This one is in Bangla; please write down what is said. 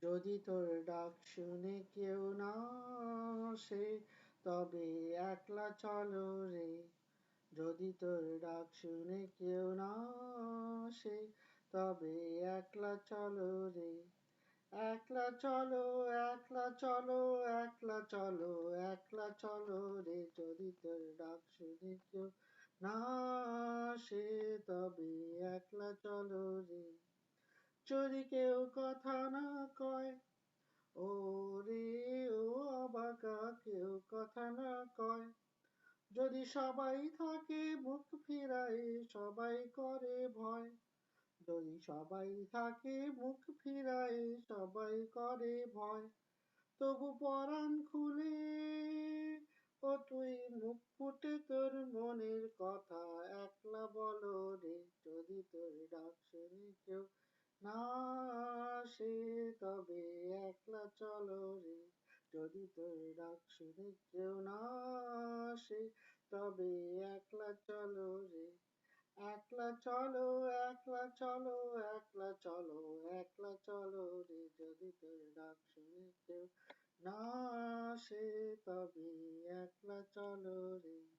যদি তোর ডাক শুনে কেউ না আসে, তবে একলা চলো রে। যদি তোর ডাক শুনে কেউ না আসে, তবে একলা চলো রে। একলা চলো, একলা চলো, একলা চলো, একলা চলো রে। যদি তোর ডাক শুনে কেউ না আসে, তবে একলা চলো রে। যদি কেউ কথা না কয়, ও রে ও অবাকা, কেউ কথা না কয়। যদি সবাই থাকে মুখ ফিরায়, সবাই করে ভয়। যদি সবাই থাকে মুখ ফিরায়, সবাই করে ভয়। তবু পরাণ খুলে ও তুই মুখ ফুটে তোর মনের কথা একলা বলো রে। যদি তোর ডাক শুনে কেউ না আসে, তবে একলা চলো রে। যদি তোর ডাক শুনে কেউ না আসে, তবে একলা চলো রে। একলা চলো, একলা চলো, একলা চলো, একলা চলো রে। যদি তোর ডাক শুনে কেউ না আসে, তবে একলা চলো রে।